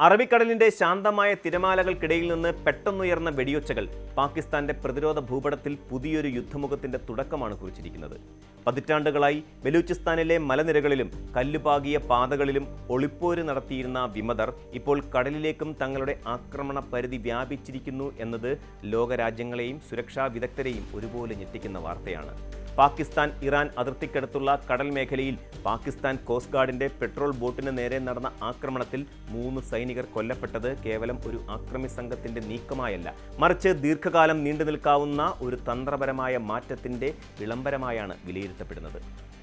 അറബിക്കടലിന്റെ ശാന്തമായ തിരമാലകൾക്കിടയിൽ നിന്ന് പെട്ടെന്നുയർന്ന വെടിയൊച്ചകൾ പാകിസ്ഥാന്റെ പ്രതിരോധ ഭൂപടത്തിൽ പുതിയൊരു യുദ്ധമുഖത്തിന്റെ തുടക്കമാണ് കുറിച്ചിരിക്കുന്നത്. പതിറ്റാണ്ടുകളായി ബലൂചിസ്ഥാനിലെ മലനിരകളിലും കല്ലുപാകിയ പാതകളിലും ഒളിപ്പോര് നടത്തിയിരുന്ന വിമതർ ഇപ്പോൾ കടലിലേക്കും തങ്ങളുടെ ആക്രമണ പരിധി വ്യാപിച്ചിരിക്കുന്നു എന്നത് ലോകരാജ്യങ്ങളെയും സുരക്ഷാ വിദഗ്ധരെയും ഒരുപോലെ ഞെട്ടിക്കുന്ന വാർത്തയാണ്. പാകിസ്ഥാൻ ഇറാൻ അതിർത്തിക്കടുത്തുള്ള കടൽ മേഖലയിൽ പാകിസ്ഥാൻ കോസ്റ്റ് ഗാർഡിന്റെ പെട്രോൾ ബോട്ടിന് നേരെ നടന്ന ആക്രമണത്തിൽ 3 സൈനികർ കൊല്ലപ്പെട്ടത് കേവലം ഒരു ആക്രമി സംഘത്തിന്റെ നീക്കമായല്ല, മറിച്ച് ദീർഘകാലം നീണ്ടുനിൽക്കാവുന്ന ഒരു തന്ത്രപരമായ മാറ്റത്തിന്റെ വിളംബരമായാണ് വിലയിരുത്തപ്പെടുന്നത്.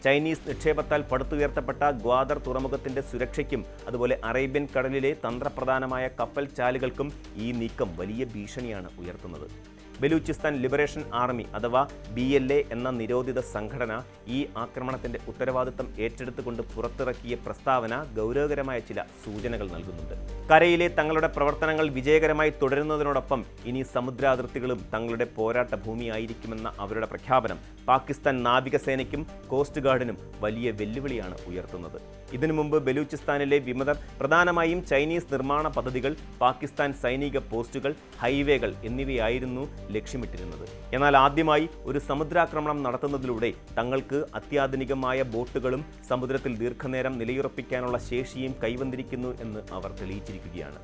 ചൈനീസ് നിക്ഷേപത്താൽ പടുത്തുയർത്തപ്പെട്ട ഗ്വാദർ തുറമുഖത്തിന്റെ സുരക്ഷയ്ക്കും അതുപോലെ അറേബ്യൻ കടലിലെ തന്ത്രപ്രധാനമായ കപ്പൽ ചാലുകൾക്കും ഈ നീക്കം വലിയ ഭീഷണിയാണ് ഉയർത്തുന്നത്. ബലൂചിസ്ഥാൻ ലിബറേഷൻ ആർമി അഥവാ BLA എന്ന നിരോധിത സംഘടന ഈ ആക്രമണത്തിന്റെ ഉത്തരവാദിത്തം ഏറ്റെടുത്തുകൊണ്ട് പുറത്തിറക്കിയ പ്രസ്താവന ഗൗരവകരമായ ചില സൂചനകൾ നൽകുന്നുണ്ട്. കരയിലെ തങ്ങളുടെ പ്രവർത്തനങ്ങൾ വിജയകരമായി തുടരുന്നതിനോടൊപ്പം ഇനി സമുദ്രാതിർത്തികളും തങ്ങളുടെ പോരാട്ട ഭൂമിയായിരിക്കുമെന്ന അവരുടെ പ്രഖ്യാപനം പാകിസ്ഥാൻ നാവികസേനയ്ക്കും കോസ്റ്റ് ഗാർഡിനും വലിയ വെല്ലുവിളിയാണ് ഉയർത്തുന്നത്. ഇതിനു മുമ്പ് ബലൂചിസ്ഥാനിലെ വിമതർ പ്രധാനമായും ചൈനീസ് നിർമ്മാണ പദ്ധതികൾ, പാകിസ്ഥാൻ സൈനിക പോസ്റ്റുകൾ, ഹൈവേകൾ എന്നിവയായിരുന്നു ലക്ഷ്യമിട്ടിരുന്നത്. എന്നാൽ ആദ്യമായി ഒരു സമുദ്രാക്രമണം നടത്തുന്നതിലൂടെ തങ്ങൾക്ക് അത്യാധുനികമായ ബോട്ടുകളും സമുദ്രത്തിൽ ദീർഘനേരം നിലയുറപ്പിക്കാനുള്ള ശേഷിയും കൈവന്നിരിക്കുന്നു എന്ന് അവർ തെളിയിച്ചിരിക്കുകയാണ്.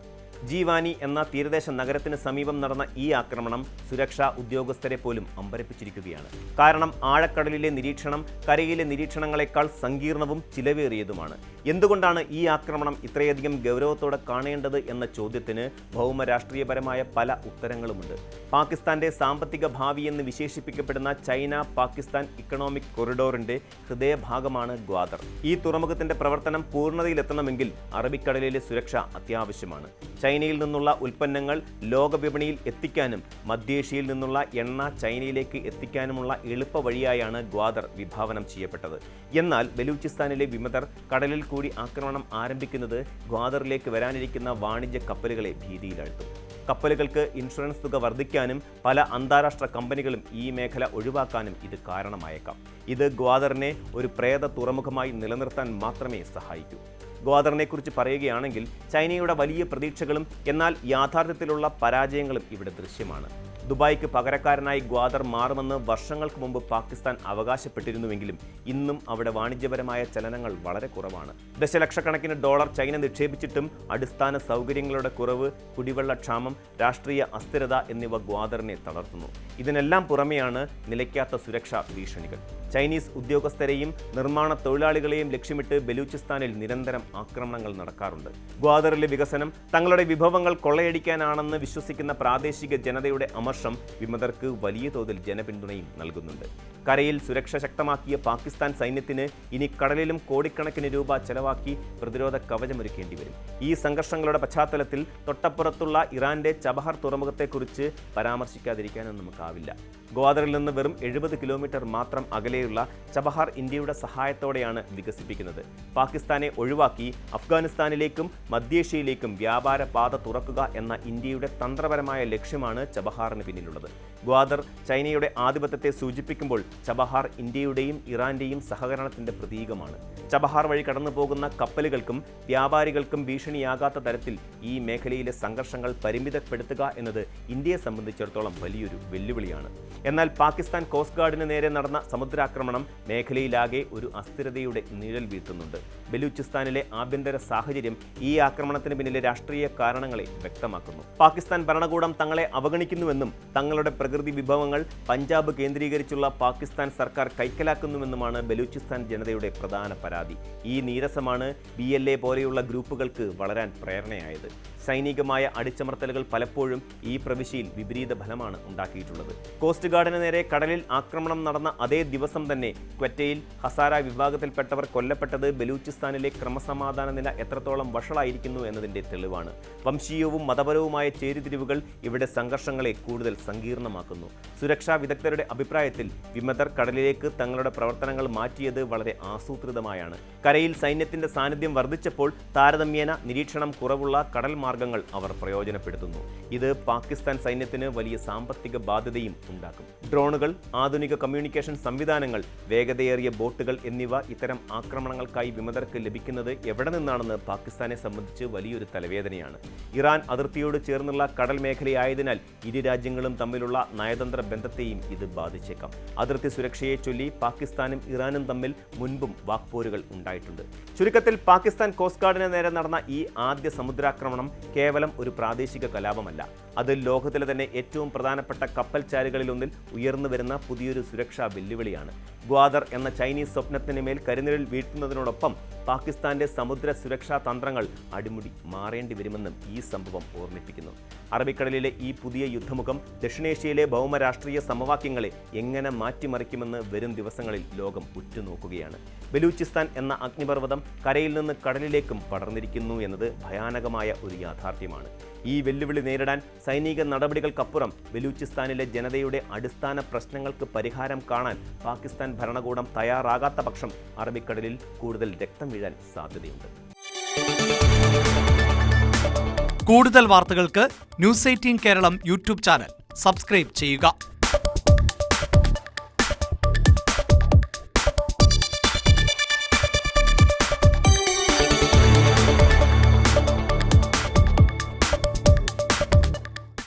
ജീവാനി എന്ന തീരദേശ നഗരത്തിന് സമീപം നടന്ന ഈ ആക്രമണം സുരക്ഷാ ഉദ്യോഗസ്ഥരെ പോലും അമ്പരപ്പിച്ചിരിക്കുകയാണ്. കാരണം ആഴക്കടലിലെ നിരീക്ഷണം കരയിലെ നിരീക്ഷണങ്ങളെക്കാൾ സങ്കീർണവും ചിലവേറിയതുമാണ്. എന്തുകൊണ്ടാണ് ഈ ആക്രമണം ഇത്രയധികം ഗൗരവത്തോടെ കാണേണ്ടത് എന്ന ചോദ്യത്തിന് ഭൗമരാഷ്ട്രീയപരമായ പല ഉത്തരങ്ങളുമുണ്ട്. പാകിസ്ഥാന്റെ സാമ്പത്തിക ഭാവി എന്ന് വിശേഷിപ്പിക്കപ്പെടുന്ന ചൈന പാകിസ്ഥാൻ ഇക്കണോമിക് കൊറിഡോറിന്റെ ഹൃദയഭാഗമാണ് ഗ്വാദർ. ഈ തുറമുഖത്തിന്റെ പ്രവർത്തനം പൂർണ്ണതയിലെത്തണമെങ്കിൽ അറബിക്കടലിലെ സുരക്ഷ അത്യാവശ്യമാണ്. ചൈനയിൽ നിന്നുള്ള ഉൽപ്പന്നങ്ങൾ ലോകവിപണിയിൽ എത്തിക്കാനും മധ്യേഷ്യയിൽ നിന്നുള്ള എണ്ണ ചൈനയിലേക്ക് എത്തിക്കാനുമുള്ള എളുപ്പ വഴിയായാണ് ഗ്വാദർ വിഭാവനം ചെയ്യപ്പെട്ടത്. എന്നാൽ ബലൂചിസ്ഥാനിലെ വിമതർ കടലിൽ കൂടി ആക്രമണം ആരംഭിക്കുന്നത് ഗ്വാദറിലേക്ക് വരാനിരിക്കുന്ന വാണിജ്യ കപ്പലുകളെ ഭീതിയിലാഴ്ത്തും. കപ്പലുകൾക്ക് ഇൻഷുറൻസ് തുക വർദ്ധിക്കാനും പല അന്താരാഷ്ട്ര കമ്പനികളും ഈ മേഖല ഒഴിവാക്കാനും ഇത് കാരണമായേക്കാം. ഇത് ഗ്വാദറിനെ ഒരു പ്രേത തുറമുഖമായി നിലനിർത്താൻ മാത്രമേ സഹായിക്കൂ. ഗ്വാദറിനെക്കുറിച്ച് പറയുകയാണെങ്കിൽ ചൈനയുടെ വലിയ പ്രതീക്ഷകളും എന്നാൽ യാഥാർത്ഥ്യത്തിലുള്ള പരാജയങ്ങളും ഇവിടെ ദൃശ്യമാണ്. ദുബായ്ക്ക് പകരക്കാരനായി ഗ്വാദർ മാറുമെന്ന് വർഷങ്ങൾക്ക് മുമ്പ് പാകിസ്ഥാൻ അവകാശപ്പെട്ടിരുന്നുവെങ്കിലും ഇന്നും അവിടെ വാണിജ്യപരമായ ചലനങ്ങൾ വളരെ കുറവാണ്. ദശലക്ഷക്കണക്കിന് ഡോളർ ചൈന നിക്ഷേപിച്ചിട്ടും അടിസ്ഥാന സൗകര്യങ്ങളുടെ കുറവ്, കുടിവെള്ളക്ഷാമം, രാഷ്ട്രീയ അസ്ഥിരത എന്നിവ ഗ്വാദറിനെ തളർത്തുന്നു. ഇതിനെല്ലാം പുറമെയാണ് നിലയ്ക്കാത്ത സുരക്ഷാ ഭീഷണികൾ. ചൈനീസ് ഉദ്യോഗസ്ഥരെയും നിർമ്മാണ തൊഴിലാളികളെയും ലക്ഷ്യമിട്ട് ബലൂചിസ്ഥാനിൽ നിരന്തരം ആക്രമണങ്ങൾ നടക്കാറുണ്ട്. ഗ്വാദറിലെ വികസനം തങ്ങളുടെ വിഭവങ്ങൾ കൊള്ളയടിക്കാനാണെന്ന് വിശ്വസിക്കുന്ന പ്രാദേശിക ജനതയുടെ അമർഷം വിമതർക്ക് വലിയ തോതിൽ ജനപിന്തുണയും നൽകുന്നുണ്ട്. കരയിൽ സുരക്ഷ ശക്തമാക്കിയ പാകിസ്ഥാൻ സൈന്യത്തിന് ഇനി കടലിലും കോടിക്കണക്കിന് രൂപ ചെലവാക്കി പ്രതിരോധ കവചമൊരുക്കേണ്ടി വരും. ഈ സംഘർഷങ്ങളുടെ പശ്ചാത്തലത്തിൽ തൊട്ടപ്പുറത്തുള്ള ഇറാന്റെ ചബഹാർ തുറമുഖത്തെക്കുറിച്ച് പരാമർശിക്കാതിരിക്കാനും നമുക്കാവില്ല. ഗ്വാദറിൽ നിന്ന് വെറും 70 കിലോമീറ്റർ മാത്രം അകലെയുള്ള ചബഹാർ ഇന്ത്യയുടെ സഹായത്തോടെയാണ് വികസിപ്പിക്കുന്നത്. പാകിസ്ഥാനെ ഒഴിവാക്കി അഫ്ഗാനിസ്ഥാനിലേക്കും മധ്യേഷ്യയിലേക്കും വ്യാപാര പാത തുറക്കുക എന്ന ഇന്ത്യയുടെ തന്ത്രപരമായ ലക്ഷ്യമാണ് ചബഹാറിന് പിന്നിലുള്ളത്. ഗ്വാദർ ചൈനയുടെ ആധിപത്യത്തെ സൂചിപ്പിക്കുമ്പോൾ ചബഹാർ ഇന്ത്യയുടെയും ഇറാന്റെയും സഹകരണത്തിന്റെ പ്രതീകമാണ്. ചബഹാർ വഴി കടന്നു പോകുന്ന കപ്പലുകൾക്കും വ്യാപാരികൾക്കും ഭീഷണിയാകാത്ത തരത്തിൽ ഈ മേഖലയിലെ സംഘർഷങ്ങൾ പരിമിതപ്പെടുത്തുക എന്നത് ഇന്ത്യയെ സംബന്ധിച്ചിടത്തോളം വലിയൊരു വെല്ലുവിളിയാണ്. എന്നാൽ പാകിസ്ഥാൻ കോസ്റ്റ് ഗാർഡിന് നേരെ നടന്ന സമുദ്രാക്രമണം മേഖലയിലാകെ ഒരു അസ്ഥിരതയുടെ നിഴൽ വീഴ്ത്തുന്നുണ്ട്. ബലൂചിസ്ഥാനിലെ ആഭ്യന്തര സാഹചര്യം ഈ ആക്രമണത്തിന് പിന്നിലെ രാഷ്ട്രീയ കാരണങ്ങളെ വ്യക്തമാക്കുന്നു. പാകിസ്ഥാൻ ഭരണകൂടം തങ്ങളെ അവഗണിക്കുന്നുവെന്നും തങ്ങളുടെ പ്രകൃതി വിഭവങ്ങൾ പഞ്ചാബ് കേന്ദ്രീകരിച്ചുള്ള പാകിസ്ഥാൻ സർക്കാർ കൈക്കലാക്കുന്നുവെന്നുമാണ് ബലൂചിസ്ഥാൻ ജനതയുടെ പ്രധാന പരാതി. ഈ നീരസമാണ് BLA പോലെയുള്ള ഗ്രൂപ്പുകൾക്ക് വളരാൻ പ്രേരണയായത്. സൈനികമായ അടിച്ചമർത്തലുകൾ പലപ്പോഴും ഈ പ്രവിശ്യയിൽ വിപരീത ഫലമാണ് ഉണ്ടാക്കിയിട്ടുള്ളത്. കോസ്റ്റ് ഗാർഡിന് നേരെ കടലിൽ ആക്രമണം നടന്ന അതേ ദിവസം തന്നെ ക്വറ്റയിൽ ഹസാര വിഭാഗത്തിൽപ്പെട്ടവർ കൊല്ലപ്പെട്ടത് ബലൂചിസ്ഥാനിലെ ക്രമസമാധാന നില എത്രത്തോളം വഷളായിരിക്കുന്നു എന്നതിൻ്റെ തെളിവാണ്. വംശീയവും മതപരവുമായ ചേരിതിരിവുകൾ ഇവിടെ സംഘർഷങ്ങളെ കൂടുതൽ സങ്കീർണമാക്കുന്നു. സുരക്ഷാ വിദഗ്ധരുടെ അഭിപ്രായത്തിൽ വിമതർ കടലിലേക്ക് തങ്ങളുടെ പ്രവർത്തനങ്ങൾ മാറ്റിയത് വളരെ ആസൂത്രിതമായാണ്. കരയിൽ സൈന്യത്തിന്റെ സാന്നിധ്യം വർദ്ധിച്ചപ്പോൾ താരതമ്യേന നിരീക്ഷണം കുറവുള്ള കടൽ മാർഗങ്ങൾ അവർ പ്രയോജനപ്പെടുത്തുന്നു. ഇത് പാകിസ്ഥാൻ സൈന്യത്തിന് വലിയ സാമ്പത്തിക ബാധ്യതയും ഉണ്ടാക്കും. ലക്ഷ്യമാക്കും. ഡ്രോണുകൾ, ആധുനിക കമ്മ്യൂണിക്കേഷൻ സംവിധാനങ്ങൾ, വേഗതയേറിയ ബോട്ടുകൾ എന്നിവ ഇത്തരം ആക്രമണങ്ങൾക്കായി വിമതർക്ക് ലഭിക്കുന്നത് എവിടെ നിന്നാണെന്ന് പാകിസ്ഥാനെ സംബന്ധിച്ച് വലിയൊരു തലവേദനയാണ്. ഇറാൻ അതിർത്തിയോട് ചേർന്നുള്ള കടൽ മേഖലയായതിനാൽ ഇരു രാജ്യങ്ങളും തമ്മിലുള്ള നയതന്ത്ര ബന്ധത്തെയും ഇത് ബാധിച്ചേക്കാം. അതിർത്തി സുരക്ഷയെ ചൊല്ലി പാകിസ്ഥാനും ഇറാനും തമ്മിൽ മുൻപും വാക്പോരുകൾ ഉണ്ടായിട്ടുണ്ട്. ചുരുക്കത്തിൽ പാകിസ്ഥാൻ കോസ്റ്റ് ഗാർഡിന് നേരെ നടന്ന ഈ ആദ്യ സമുദ്രാക്രമണം കേവലം ഒരു പ്രാദേശിക കലാപമല്ല. അത് ലോകത്തിലെ തന്നെ ഏറ്റവും പ്രധാനപ്പെട്ട കപ്പൽ ചാലുകളിലൊന്നിൽ ഉയർന്നു വരുന്ന പുതിയൊരു സുരക്ഷാ വെല്ലുവിളിയാണ്. ഗ്വാദർ എന്ന ചൈനീസ് സ്വപ്നത്തിന് മേൽ കരിനിഴൽ വീഴ്ത്തുന്നതിനോടൊപ്പം പാകിസ്ഥാന്റെ സമുദ്ര സുരക്ഷാ തന്ത്രങ്ങൾ അടിമുടി മാറേണ്ടി വരുമെന്നും ഈ സംഭവം ഓർമ്മിപ്പിക്കുന്നു. അറബിക്കടലിലെ ഈ പുതിയ യുദ്ധമുഖം ദക്ഷിണേഷ്യയിലെ ഭൗമരാഷ്ട്രീയ സമവാക്യങ്ങളെ എങ്ങനെ മാറ്റിമറിക്കുമെന്ന് വരും ദിവസങ്ങളിൽ ലോകം ഉറ്റുനോക്കുകയാണ്. ബലൂചിസ്ഥാൻ എന്ന അഗ്നിപർവ്വതം കരയിൽ നിന്ന് കടലിലേക്കും പടർന്നിരിക്കുന്നു എന്നത് ഭയാനകമായ ഒരു യാഥാർത്ഥ്യമാണ്. ഈ വെല്ലുവിളി നേരിടാൻ സൈനിക നടപടികൾക്കപ്പുറം ബലൂചിസ്ഥാനിലെ ജനതയുടെ അടിസ്ഥാന പ്രശ്നങ്ങൾക്ക് പരിഹാരം കാണാൻ പാകിസ്ഥാൻ ഭരണകൂടം തയ്യാറാകാത്ത പക്ഷം അറബിക്കടലിൽ കൂടുതൽ രക്തം വീഴാൻ സാധ്യതയുണ്ട്. കൂടുതൽ വാർത്തകൾക്ക് news 18 Keralam YouTube channel subscribe ചെയ്യുക.